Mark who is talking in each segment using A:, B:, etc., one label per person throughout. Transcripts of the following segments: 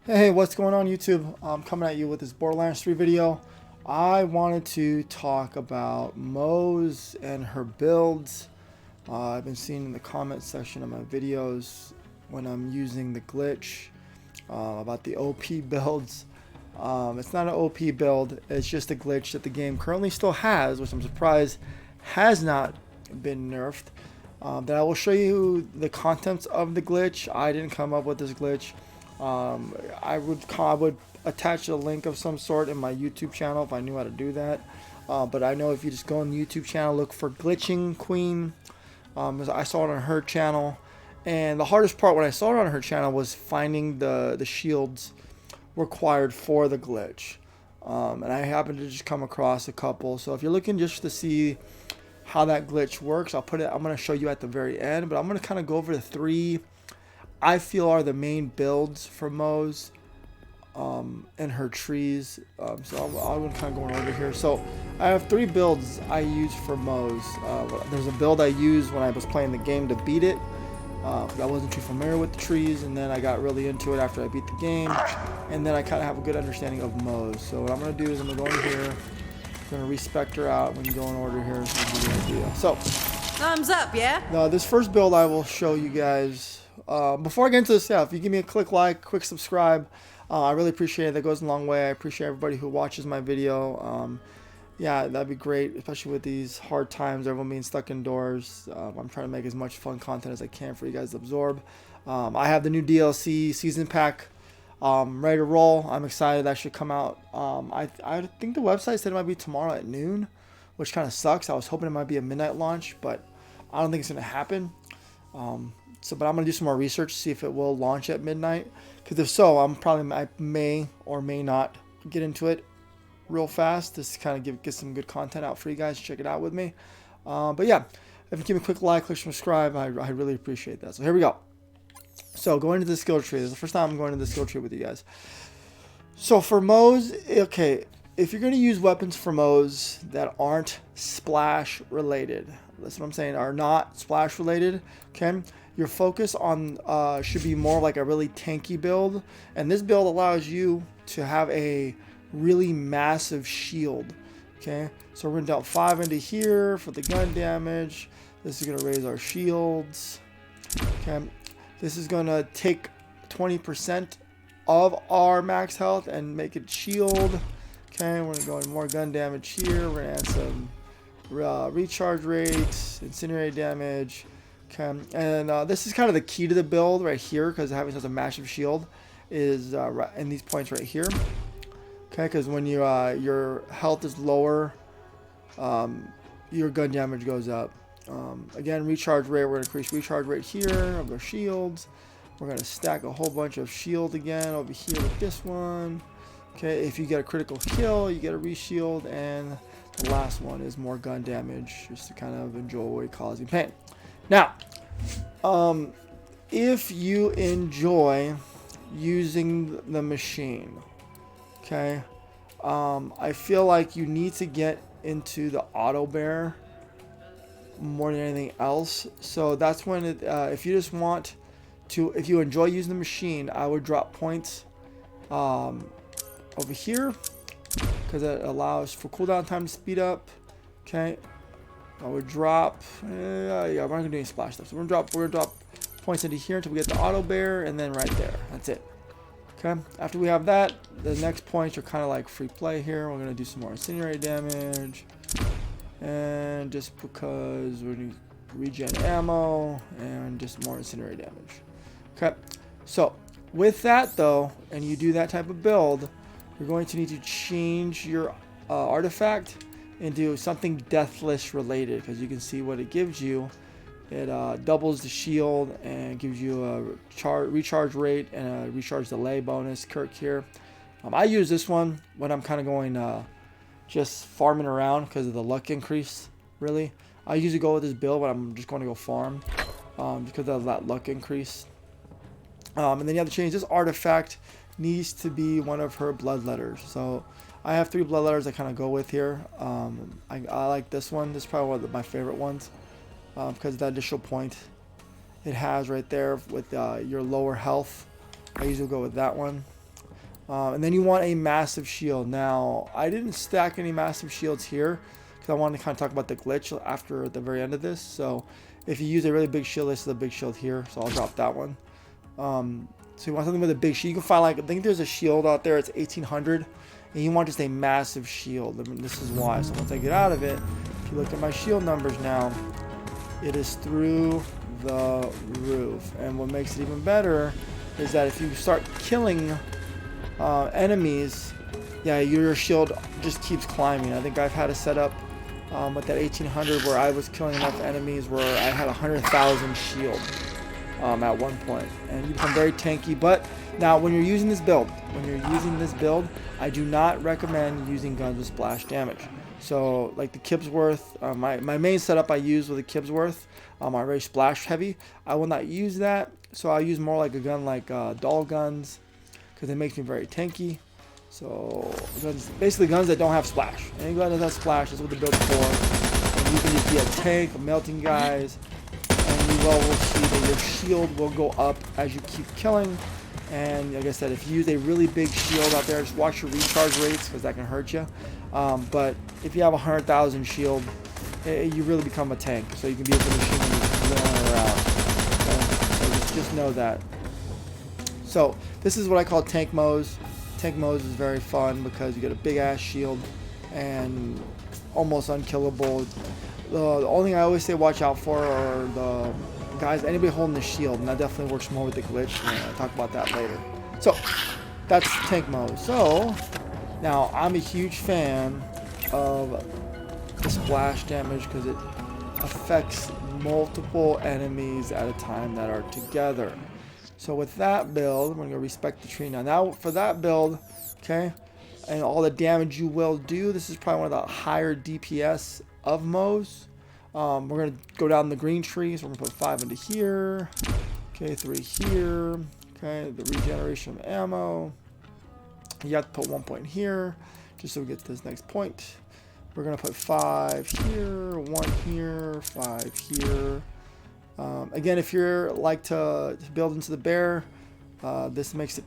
A: Hey, what's going on YouTube? I'm coming at you with this Borderlands 3 video. I wanted to talk about Moze and her builds. I've been seeing in the comment section of my videos when I'm using the glitch about the OP builds. It's not an OP build, it's just a glitch that the game currently still has, which I'm surprised has not been nerfed. That I will show you the contents of the glitch. I didn't come up with this glitch. I would attach a link of some sort in my YouTube channel if I knew how to do that. But I know if you just go on the YouTube channel, look for Glitching Queen. I saw it on her channel, and the hardest part when I saw it on her channel was finding the shields required for the glitch. And I happened to just come across a couple. So if you're looking just to see how that glitch works, I'm going to show you at the very end. But I'm going to kind of go over the three I feel are the main builds for Moze and her trees. So I'm kind of going over here. So I have three builds I use for Moze. There's a build I used when I was playing the game to beat it. I wasn't too familiar with the trees, and then I got really into it after I beat the game. And then I kind of have a good understanding of Moze. So what I'm going to do is I'm going to go in here. I'm going to respect her out when you go in order here. So give you an idea. So
B: thumbs up, yeah?
A: now this first build I will show you guys. Before I get into this, if you give me a quick subscribe, I really appreciate it. That goes a long way. I appreciate everybody who watches my video. Yeah, that'd be great, especially with these hard times, everyone being stuck indoors. I'm trying to make as much fun content as I can for you guys to absorb. I have the new DLC season pack ready to roll. I'm excited. That should come out. I think the website said it might be tomorrow at noon, which kind of sucks. I was hoping it might be a midnight launch, but I don't think it's going to happen. But I'm going to do some more research to see if it will launch at midnight. Because if so, I may or may not get into it real fast. Just to kind of get some good content out for you guys. Check it out with me. But yeah, if you give me a quick like, click subscribe, I really appreciate that. So here we go. So going into the skill tree. This is the first time I'm going into the skill tree with you guys. So for Moze, okay, if you're going to use weapons for Moze that aren't splash related, that's what I'm saying, are not splash related, okay, your focus on should be more like a really tanky build. And this build allows you to have a really massive shield, okay. So we're going to dump 5 into here for the gun damage. This is going to raise our shields, okay. This is going to take 20% of our max health and make it shield. Okay, we're going to go in more gun damage here. We're going to add some recharge rates, incinerate damage. Okay, and this is kind of the key to the build right here, because having such a massive shield is in these points right here. Okay, because when you your health is lower, your gun damage goes up. Again, recharge rate, we're going to increase recharge rate here of our shields. We're going to stack a whole bunch of shield again over here with this one. Okay, if you get a critical kill, you get a reshield, and the last one is more gun damage, just to kind of enjoy causing pain. Now, if you enjoy using the machine, okay, I feel like you need to get into the auto bear more than anything else. So that's when if you just want to, if you enjoy using the machine, I would drop points over here, because it allows for cooldown time to speed up. Okay, I would drop yeah, we're not gonna do any splash stuff, so we're gonna drop points into here until we get the auto bear, and then right there, that's it. Okay, after we have that, the next points are kind of like free play here. We're gonna do some more incinerate damage, and just because we're gonna regen ammo and just more incinerate damage. Okay, so with that though, and you do that type of build, you're going to need to change your artifact into something deathless related, because you can see what it gives you. It doubles the shield and gives you a recharge rate and a recharge delay bonus. Kirk here. I use this one when I'm kind of going just farming around because of the luck increase. Really, I usually go with this build when I'm just going to go farm because of that luck increase. And then you have to change this artifact. Needs to be one of her blood letters. So I have 3 blood letters I kind of go with here. I like this one. This is probably one of my favorite ones because of that additional point it has right there with your lower health. I usually go with that one. And then you want a massive shield. Now, I didn't stack any massive shields here because I wanted to kind of talk about the glitch after at the very end of this. So if you use a really big shield, this is a big shield here. So I'll drop that one. So you want something with a big shield. You can find, like, I think there's a shield out there. It's 1800. And you want just a massive shield. I mean, this is why. So once I get out of it, if you look at my shield numbers now, it is through the roof. And what makes it even better is that if you start killing enemies, yeah, your shield just keeps climbing. I think I've had a setup with that 1800 where I was killing enough enemies where I had 100,000 shield at one point, and you become very tanky. But now when you're using this build, I do not recommend using guns with splash damage. So like the Kibsworth, my main setup I use with the Kibsworth are very splash heavy. I will not use that, so I'll use more like a gun like doll guns, because it makes me very tanky. So guns, basically guns that don't have splash. Any gun that has splash is what the build's for. And you can just be a tank, melting guys, and you will see that your shield will go up as you keep killing. And like I said, if you use a really big shield out there, just watch your recharge rates because that can hurt you. But if you have 100,000 shield, you really become a tank. So you can be a machine gun just rolling around. So just know that. So this is what I call tank Moze. Tank Moze is very fun because you get a big ass shield and almost unkillable. The only thing I always say watch out for are the guys, anybody holding the shield, and that definitely works more with the glitch. And I'll talk about that later. So that's tank Moze. So now I'm a huge fan of the splash damage because it affects multiple enemies at a time that are together. So with that build, I'm going to go respect the tree now. Now for that build, okay, and all the damage you will do, this is probably one of the higher DPS of Moze. We're going to go down the green tree, so we're going to put 5 into here. Okay, 3 here. Okay, the regeneration of ammo. You have to put 1 point here, just so we get to this next point. We're going to put 5 here, 1 here, 5 here. Again, if you're like to build into the bear, this makes it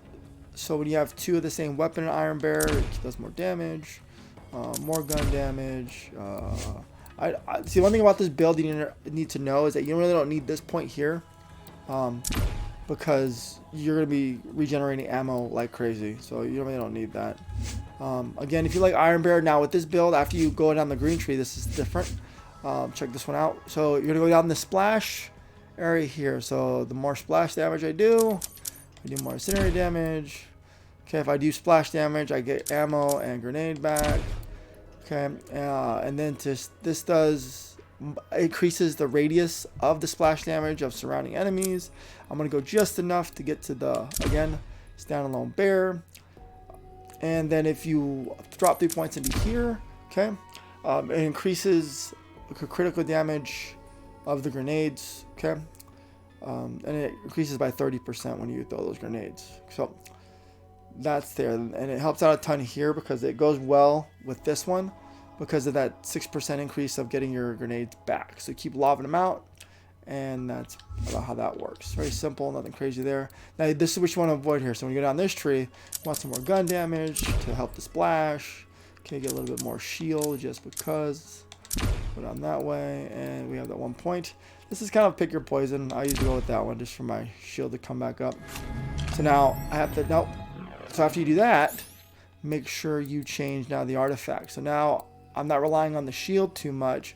A: so when you have 2 of the same weapon in Iron Bear, it does more damage, more gun damage. I see, one thing about this build you need to know is that you really don't need this point here, because you're going to be regenerating ammo like crazy, so you really don't need that. Again, if you like Iron Bear, now with this build, after you go down the green tree, this is different. Check this one out. So you're going to go down the splash area here. So the more splash damage I do more incendiary damage. Okay, if I do splash damage, I get ammo and grenade back. Okay, and then this does increases the radius of the splash damage of surrounding enemies. I'm gonna go just enough to get to the, again, standalone bear. And then if you drop 3 points into here, okay, it increases critical damage of the grenades, okay, and it increases by 30% when you throw those grenades. So that's there, and it helps out a ton here because it goes well with this one because of that 6% increase of getting your grenades back. So keep lobbing them out, and that's about how that works. Very simple, nothing crazy there. Now this is what you want to avoid here. So when you go down this tree, you want some more gun damage to help the splash. Okay, get a little bit more shield just because. Put on that way, and we have that 1 point. This is kind of pick your poison. I usually go with that one just for my shield to come back up. So now I have to, nope. So after you do that, make sure you change now the artifact. So now I'm not relying on the shield too much.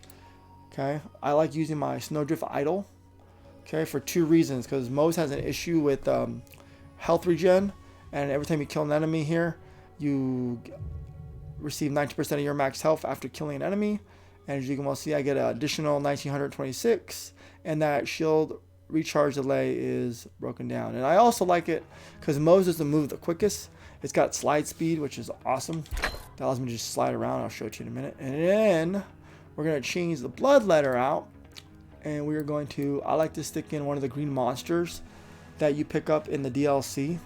A: Okay, I like using my Snowdrift Idol. Okay, for 2 reasons. Because Moze has an issue with health regen, and every time you kill an enemy here, you receive 90% of your max health after killing an enemy. And as you can well see, I get an additional 1926, and that shield recharge delay is broken down. And I also like it because Moze doesn't move the quickest. It's got slide speed, which is awesome. That allows me to just slide around. I'll show it to you in a minute. And then we're going to change the blood letter out, and we're going to, I like to stick in one of the green monsters that you pick up in the DLC.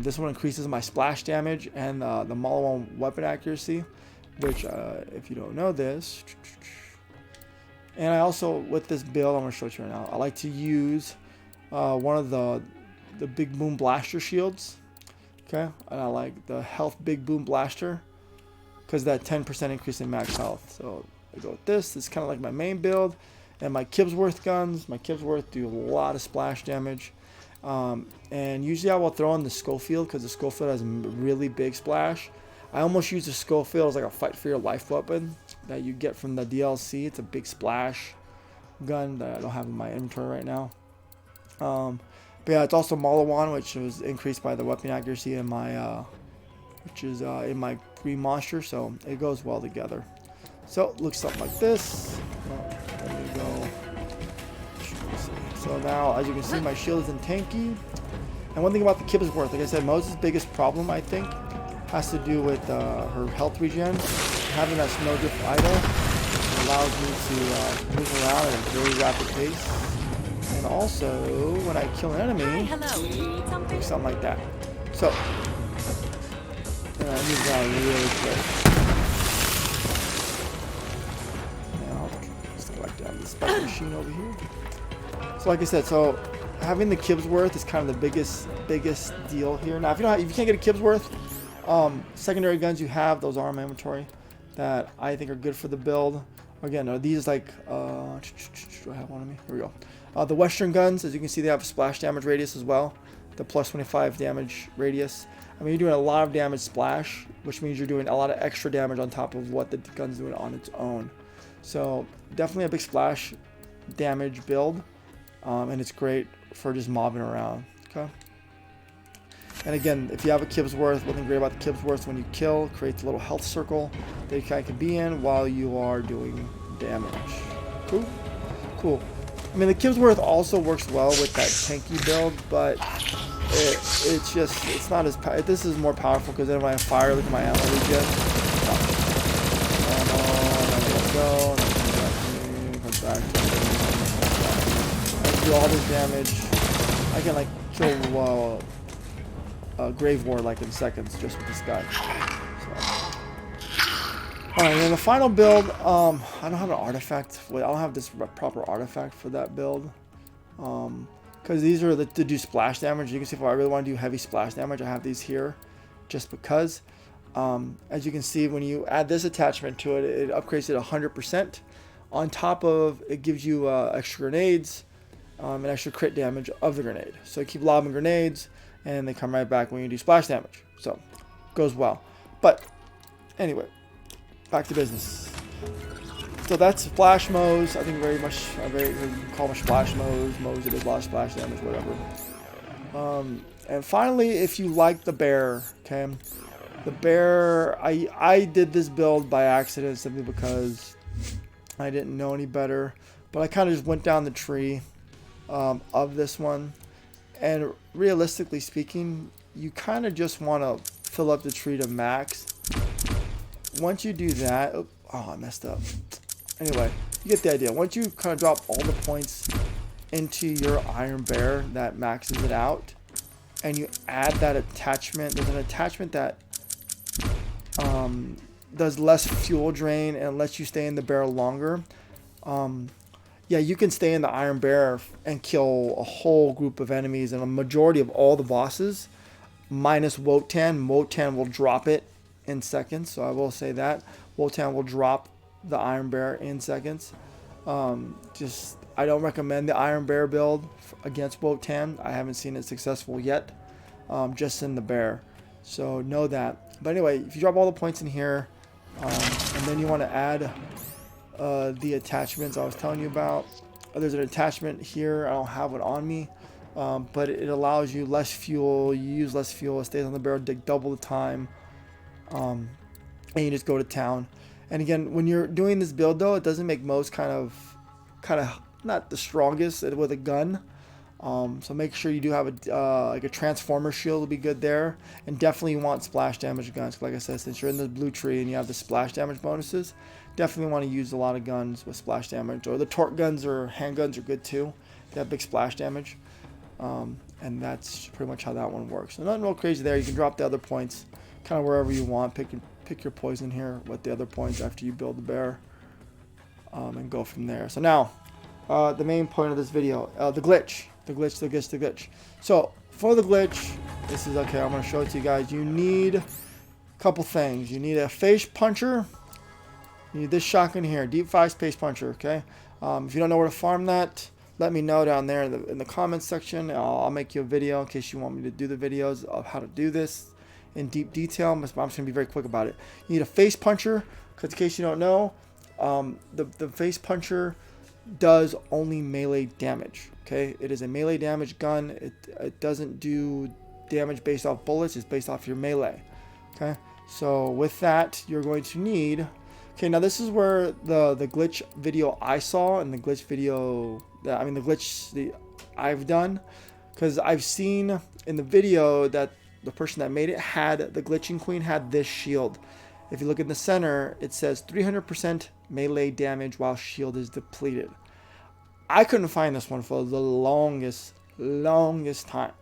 A: This one increases my splash damage and the Mala weapon accuracy, which if you don't know this, and I also, with this build, I'm going to show it to you right now, I like to use one of the big boom blaster shields. Okay, and I like the health big boom blaster because that 10% increase in max health. So I go with this. It's kind of like my main build. And my Kibsworth guns. My Kibsworth do a lot of splash damage. And usually I will throw in the Schofield because the Schofield has a really big splash. I almost use the Schofield as like a fight for your life weapon that you get from the DLC. It's a big splash gun that I don't have in my inventory right now. But yeah, it's also Malawan, which was increased by the weapon accuracy in my, in my green monster, so it goes well together. So it looks something like this. There we go. So now, as you can see, my shield isn't tanky. And one thing about the Kibsworth, like I said, Mose's biggest problem, I think, has to do with her health regen. Having that snowdrift idle allows me to move around at a very rapid pace. And also, when I kill an enemy, something like that. So, and I move around really quick. Now, let's select down the spike machine over here. So, like I said, so having the Kibsworth is kind of the biggest deal here. Now, if you can't get a Kibsworth, secondary guns you have, those are in my inventory that I think are good for the build. Again, are these like, do I have one of me? Here we go. The Western guns, as you can see, they have a splash damage radius as well. The plus 25 damage radius. I mean, you're doing a lot of damage splash, which means you're doing a lot of extra damage on top of what the gun's doing on its own. So, definitely a big splash damage build. And it's great for just mobbing around. Okay. And again, if you have a Kibsworth, one thing great about the Kibsworth, when you kill, creates a little health circle that you kind of can be in while you are doing damage. Cool? Cool. I mean, the Kibsworth also works well with that tanky build, but it's not as this is more powerful because then when I fire, look at my ammo regen. I do all this damage. I can like kill Grave War like in seconds just with this guy. So. Alright, and then the final build, I don't have an artifact. I don't have this proper artifact for that build. Because these are to do splash damage. You can see if I really want to do heavy splash damage, I have these here just because. As you can see, when you add this attachment to it, it upgrades it 100%. On top of, it gives you extra grenades and extra crit damage of the grenade. So you keep lobbing grenades, and they come right back when you do splash damage. So, goes well. But, anyway, back to business. So that's Splash Mose. I think very much, call them Splash Mose. Mose that does a lot of splash damage, whatever. And finally, if you like the bear, okay? The bear, I did this build by accident simply because I didn't know any better. But I kind of just went down the tree of this one. And realistically speaking, you kind of just want to fill up the tree to max. Once you do that, oh, I messed up. Anyway, you get the idea. Once you kind of drop all the points into your Iron Bear that maxes it out, and you add that attachment, there's an attachment that does less fuel drain and lets you stay in the bear longer. Yeah, you can stay in the Iron Bear and kill a whole group of enemies and a majority of all the bosses, minus Wotan. Wotan will drop it in seconds, so I will say that. Wotan will drop the Iron Bear in seconds. I don't recommend the Iron Bear build against Wotan. I haven't seen it successful yet, just in the bear. So know that. But anyway, if you drop all the points in here, and then you want to add the attachments I was telling you about. There's an attachment here. I don't have it on me, but it allows you less fuel. You use less fuel. It stays on the barrel, take double the time, and you just go to town. And again, when you're doing this build, though, it doesn't make Mose kind of not the strongest with a gun. So make sure you do have like a transformer shield will be good there, and definitely you want splash damage guns. Like I said, since you're in the blue tree and you have the splash damage bonuses, definitely want to use a lot of guns with splash damage. Or the torque guns or handguns are good too. They have big splash damage, and that's pretty much how that one works. So nothing real crazy there. You can drop the other points kind of wherever you want. Pick your poison here with the other points after you build the bear, and go from there. So now, the main point of this video, the glitch. So for the glitch, This is okay. I'm going to show it to you guys. You need a couple things. You need a face puncher. You need this shotgun here, deep fire space puncher. Okay. If you don't know where to farm that, let me know down there in the comments section. I'll make you a video in case you want me to do the videos of how to do this in deep detail. I'm just going to be very quick about it. You need a face puncher, because in case you don't know, the face puncher does only melee damage. Okay, it is a melee damage gun. It doesn't do damage based off bullets. It's based off your melee. Okay, so with that, you're going to need. Okay, now this is where the glitch video I saw and the glitch video that the glitch I've done, because I've seen in the video that the person that made it had the glitching queen had this shield. If you look in the center, it says 300% melee damage while shield is depleted. I couldn't find this one for the longest time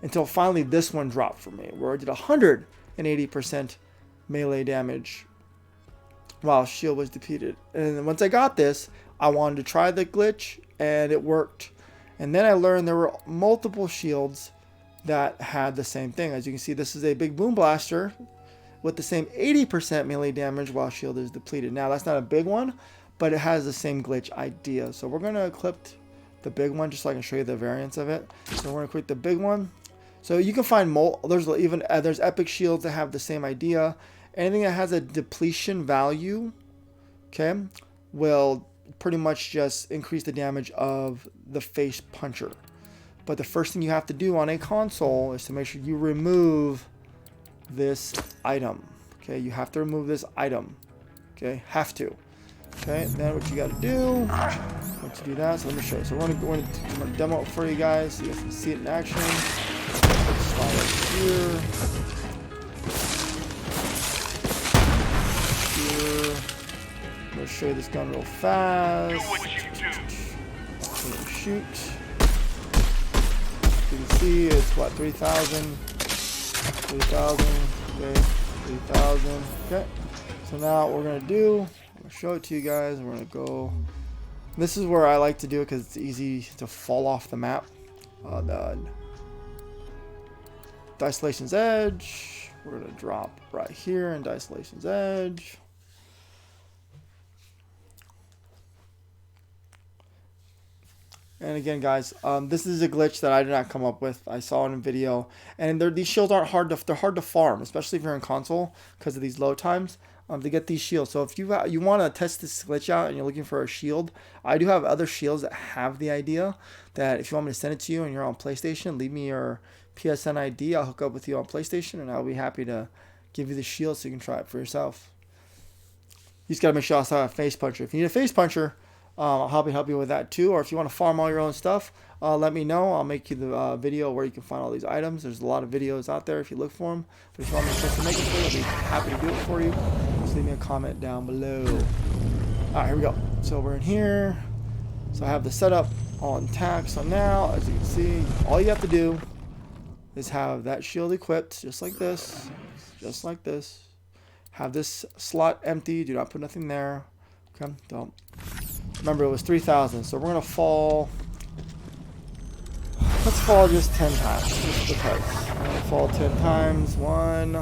A: until finally this one dropped for me, where it did 180% melee damage while shield was depleted. And then once I got this, I wanted to try the glitch, and it worked. And then I learned there were multiple shields that had the same thing. As you can see, this is a big boom blaster with the same 80% melee damage while shield is depleted. Now, that's not a big one, but it has the same glitch idea. So we're going to clip the big one just so I can show you the variants of it. So we're going to click the big one. So you can find there's epic shields that have the same idea. Anything that has a depletion value, okay, will pretty much just increase the damage of the face puncher. But the first thing you have to do on a console is to make sure you remove this item. Okay, you have to remove this item. Okay, have to. Okay, then what you got to do, once you do that, so let me show you. So we're going to demo it for you guys so you guys can see it in action. Slide up here. I'm going to show you this gun real fast.
C: Do what you do.
A: Shoot. You can see it's what, 3,000, 3,000, okay, 3,000. Okay, so now what we're going to do, I'm going to show it to you guys. We're going to go, this is where I like to do it because it's easy to fall off the map. The Isolation's Edge, we're going to drop right here in Isolation's Edge. And again, guys, this is a glitch that I did not come up with. I saw it in a video, and these shields aren't hard to. They're hard to farm, especially if you're in console, because of these load times to get these shields. So if you want to test this glitch out and you're looking for a shield, I do have other shields that have the idea that if you want me to send it to you and you're on PlayStation, leave me your PSN ID. I'll hook up with you on PlayStation, and I'll be happy to give you the shield so you can try it for yourself. You just gotta make sure I also have a face puncher. If you need a face puncher, I'll help you with that too. Or if you want to farm all your own stuff, let me know. I'll make you the video where you can find all these items. There's a lot of videos out there if you look for them. But if you want me to make it for you, I'll be happy to do it for you. Just leave me a comment down below. Alright, here we go. So we're in here. So I have the setup on tack. So now, as you can see, all you have to do is have that shield equipped, just like this. Just like this. Have this slot empty. Do not put nothing there. Okay, don't. Remember, it was 3,000, so we're going to fall. Let's fall just 10 times, just because. I'm going to fall 10 times. One.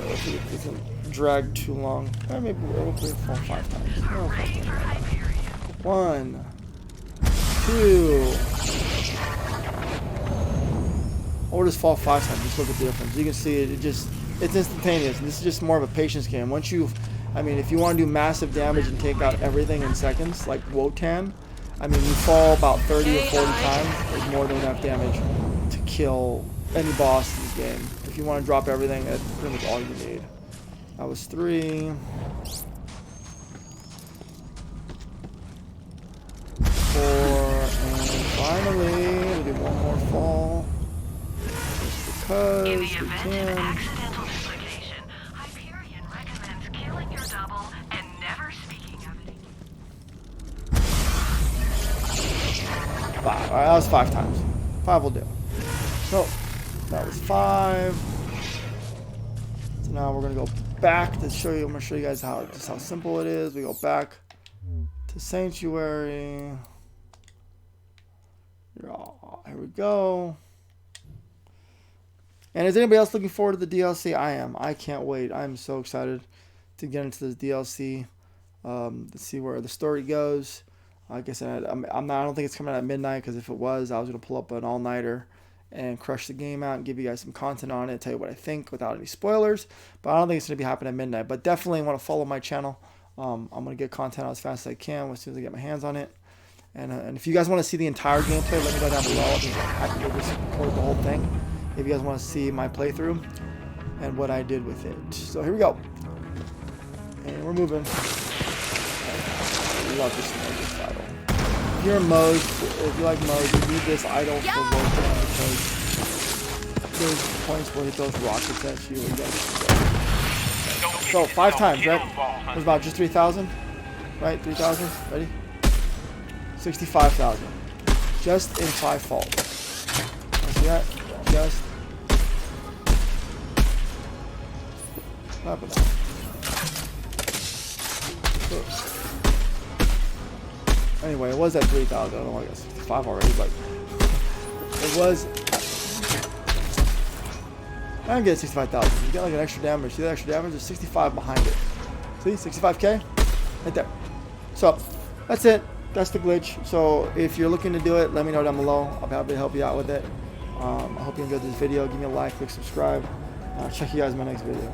A: If it doesn't drag too long. Maybe we'll fall 5 times. No, 5 times. 1, 2. Or just fall 5 times. Just look at the difference. You can see it's instantaneous. And this is just more of a patience game. Once you. If you want to do massive damage and take out everything in seconds, like Wotan, you fall about 30 or 40 times. There's more than enough damage to kill any boss in this game. If you want to drop everything, that's pretty much all you need. That was 3. 4, and finally, we'll do one more fall. Just because we can. Five. Alright, that was 5 times. 5 will do. So, that was 5. So now we're going to go back to show you. I'm going to show you guys how simple it is. We go back to Sanctuary. Here Here we go. And is anybody else looking forward to the DLC? I am. I can't wait. I'm so excited to get into this DLC. To see where the story goes. Like I said, I don't think it's coming out at midnight, because if it was, I was gonna pull up an all-nighter and crush the game out and give you guys some content on it, tell you what I think without any spoilers. But I don't think it's gonna be happening at midnight. But definitely want to follow my channel. I'm gonna get content out as fast as I can as soon as I get my hands on it. And if you guys want to see the entire gameplay, let me know down below. I'll be happy to just record the whole thing. If you guys want to see my playthrough and what I did with it. So here we go. And we're moving. I love this idol. If you're in Moze, if you like Moze, you need this idol for working, because there's points where he throws rockets at you. And so 5 times, right? It was about just 3,000, right? 3,000. Ready? 65,000. Just in 5 faults. See that? Just. What happened now? Anyway, it was at 3,000. I don't know why I got 65 already, but it was. I didn't get 65,000. You get like an extra damage. See that extra damage? There's 65 behind it. See? 65k? Right there. So, that's it. That's the glitch. So, if you're looking to do it, let me know down below. I'll be happy to help you out with it. I hope you enjoyed this video. Give me a like, click subscribe. I'll check you guys in my next video.